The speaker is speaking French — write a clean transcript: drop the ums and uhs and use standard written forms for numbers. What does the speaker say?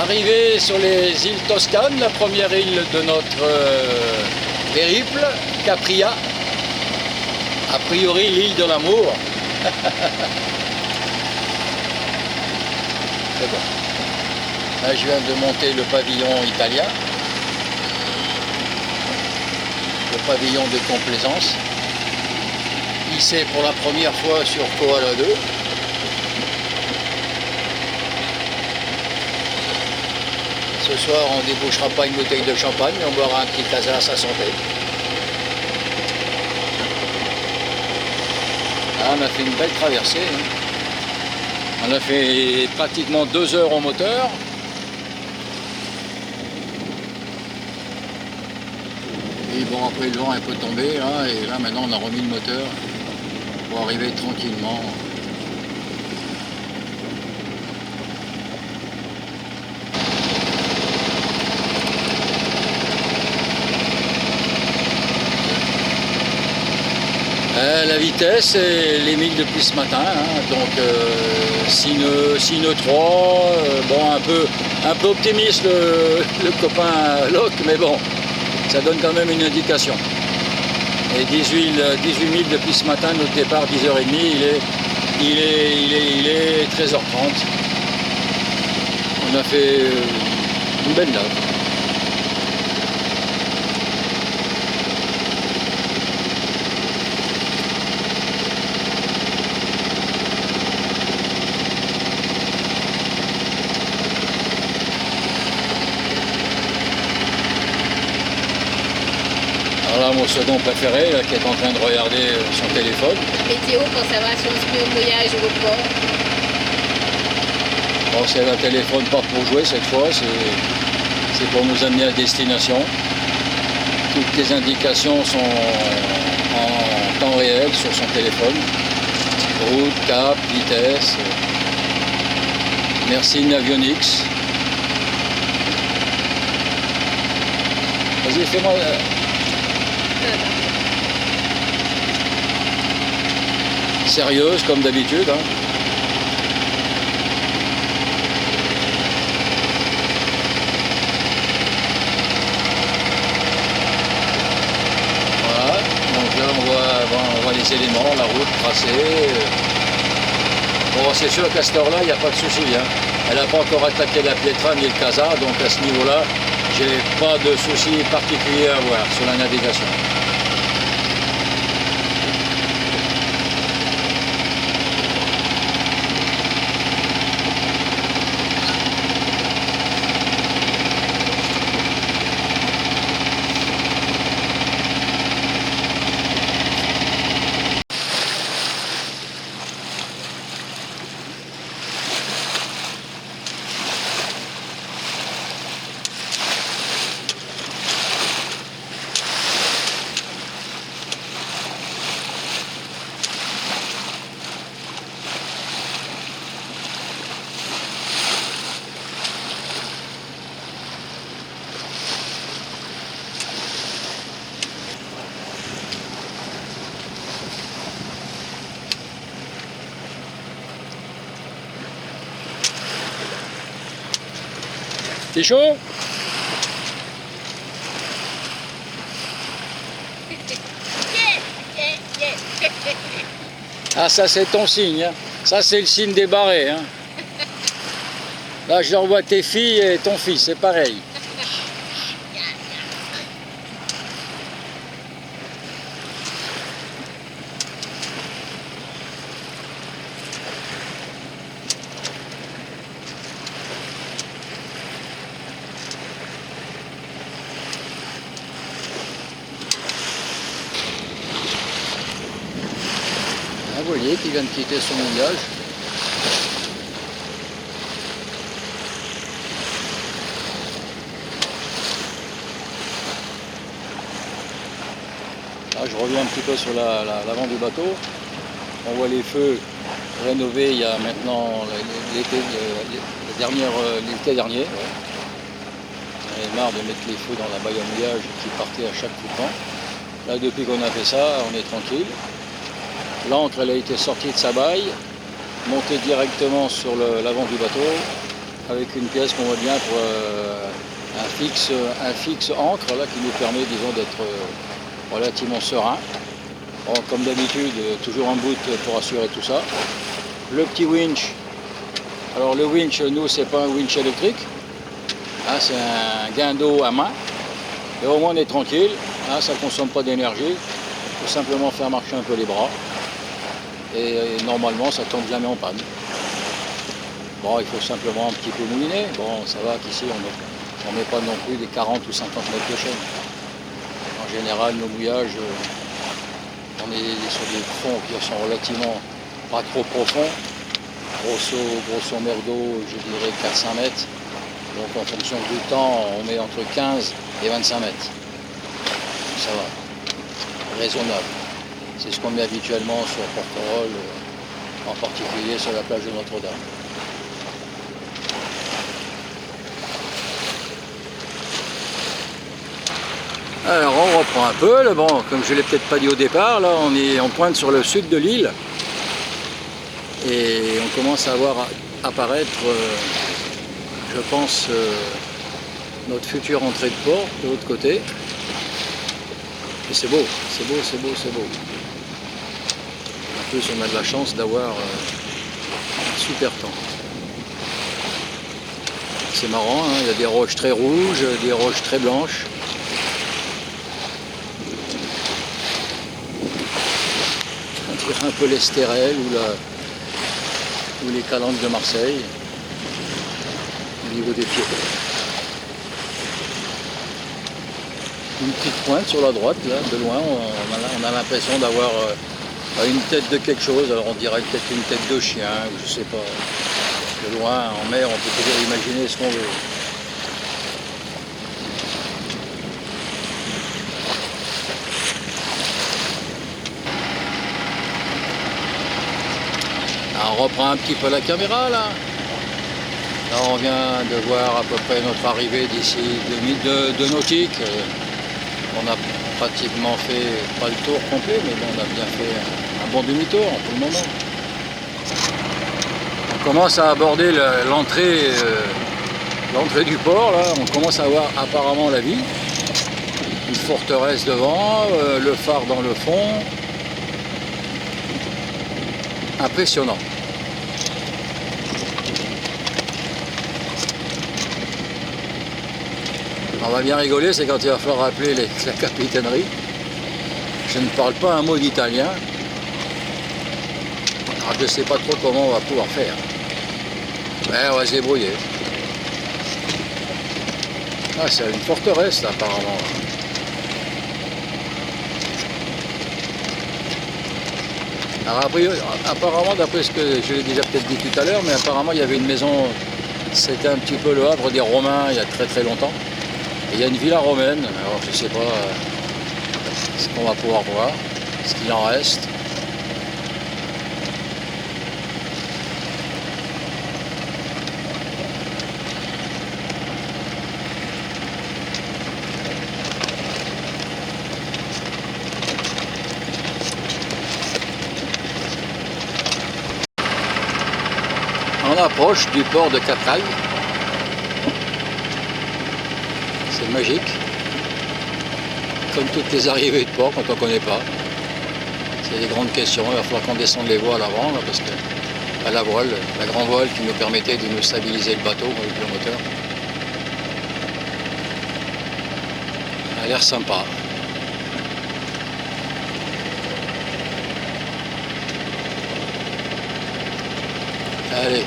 Arrivé sur les îles Toscanes, la première île de notre périple, Capria. A priori l'île de l'amour. C'est bon. Là je viens de monter le pavillon italien. Le pavillon de complaisance. Hissé pour la première fois sur Koala 2. Ce soir, on ne débouchera pas une bouteille de champagne, mais on boira un petit casa à sa santé. Ah, on a fait une belle traversée. Hein. On a fait pratiquement 2 heures au moteur. Et bon, après le vent est un peu tombé, hein, et là maintenant on a remis le moteur pour arriver tranquillement. La vitesse et les milles depuis ce matin, hein, donc Sine 3, bon un peu optimiste le copain Locke, mais bon, ça donne quand même une indication. Et 18 milles depuis ce matin, notre départ 10h30, il est 13h30. On a fait une belle note. Voilà mon second préféré là, qui est en train de regarder son téléphone. Météo pour savoir si on se met au mouillage ou au port. Bon, c'est un téléphone pas pour jouer cette fois, c'est pour nous amener à destination. Toutes les indications sont en temps réel sur son téléphone. Route, cap, vitesse. Merci Navionics. Vas-y, fais-moi... Sérieuse comme d'habitude. Hein. Voilà, donc là on voit les éléments, la route tracée. Bon, c'est sûr qu'à cette heure-là, il n'y a pas de souci. Hein. Elle n'a pas encore attaqué la Pietra ni le Casa, donc à ce niveau-là, j'ai pas de souci particulier à avoir sur la navigation. T'es chaud? Ah, ça c'est ton signe, hein. Ça c'est le signe des barrés. Hein. Là je revois tes filles et ton fils, c'est pareil. Un voilier qui vient de quitter son mouillage. Là, je reviens un petit peu sur l'avant du bateau. On voit les feux rénovés il y a maintenant l'été dernier. Ouais. On avait marre de mettre les feux dans la baille à mouillage qui partait à chaque coup de vent. Là, depuis qu'on a fait ça, on est tranquille. L'ancre, elle a été sortie de sa baille, montée directement sur l'avant du bateau. avec une pièce qu'on voit bien pour un fixe ancre là, qui nous permet, disons, d'être relativement serein. Bon, comme d'habitude, toujours un boot pour assurer tout ça. Le petit winch. Alors le winch, nous, c'est pas un winch électrique, hein, c'est un guindeau à main. Et au moins on est tranquille, hein, ça ne consomme pas d'énergie. Il faut simplement faire marcher un peu les bras. Et normalement, ça tombe jamais en panne. Bon, il faut simplement un petit peu mouliner. Bon, ça va qu'ici, on ne met pas non plus des 40 ou 50 mètres de chaîne. En général, nos mouillages, on est sur des fonds qui sont relativement pas trop profonds. Grosso merdo, je dirais 400 mètres. Donc en fonction du temps, on met entre 15 et 25 mètres. Ça va, raisonnable. C'est ce qu'on met habituellement sur Porquerolles, en particulier sur la plage de Notre-Dame. Alors on reprend un peu, bon, comme je ne l'ai peut-être pas dit au départ, là on pointe sur le sud de l'île et on commence à voir apparaître, je pense, notre future entrée de port de l'autre côté. Et c'est beau, c'est beau, c'est beau, c'est beau. En plus on a de la chance d'avoir un super temps. C'est marrant, hein, il y a des roches très rouges, des roches très blanches. On dirait un peu l'Estérel ou les Calanques de Marseille au niveau des pieds. Une petite pointe sur la droite, là, de loin, on a l'impression d'avoir une tête de quelque chose. Alors on dirait peut-être une tête de chien, ou je sais pas. De loin, en mer, on peut toujours imaginer ce qu'on veut. Alors, on reprend un petit peu la caméra là. Là on vient de voir à peu près notre arrivée d'ici 2 nautiques. On a pratiquement fait, pas le tour complet, mais bon, on a bien fait un bon demi-tour pour le moment. On commence à aborder l'entrée du port, là. On commence à voir apparemment la ville. Une forteresse devant, le phare dans le fond. Impressionnant. On va bien rigoler, c'est quand il va falloir appeler la capitainerie. Je ne parle pas un mot d'italien. Alors je ne sais pas trop comment on va pouvoir faire. Mais on va se débrouiller. Ah, c'est une forteresse là, apparemment. Alors apparemment, d'après ce que je l'ai déjà peut-être dit tout à l'heure, mais apparemment il y avait une maison, c'était un petit peu le Havre des Romains il y a très très longtemps. Et il y a une villa romaine, alors je ne sais pas ce qu'on va pouvoir voir, ce qu'il en reste. On approche du port de Caprague. C'est magique. Comme toutes les arrivées de port quand on ne connaît pas. C'est des grandes questions. Il va falloir qu'on descende les voiles avant, là, parce que à la voile, la grande voile qui nous permettait de nous stabiliser le bateau avec le moteur. Ça a l'air sympa. Allez.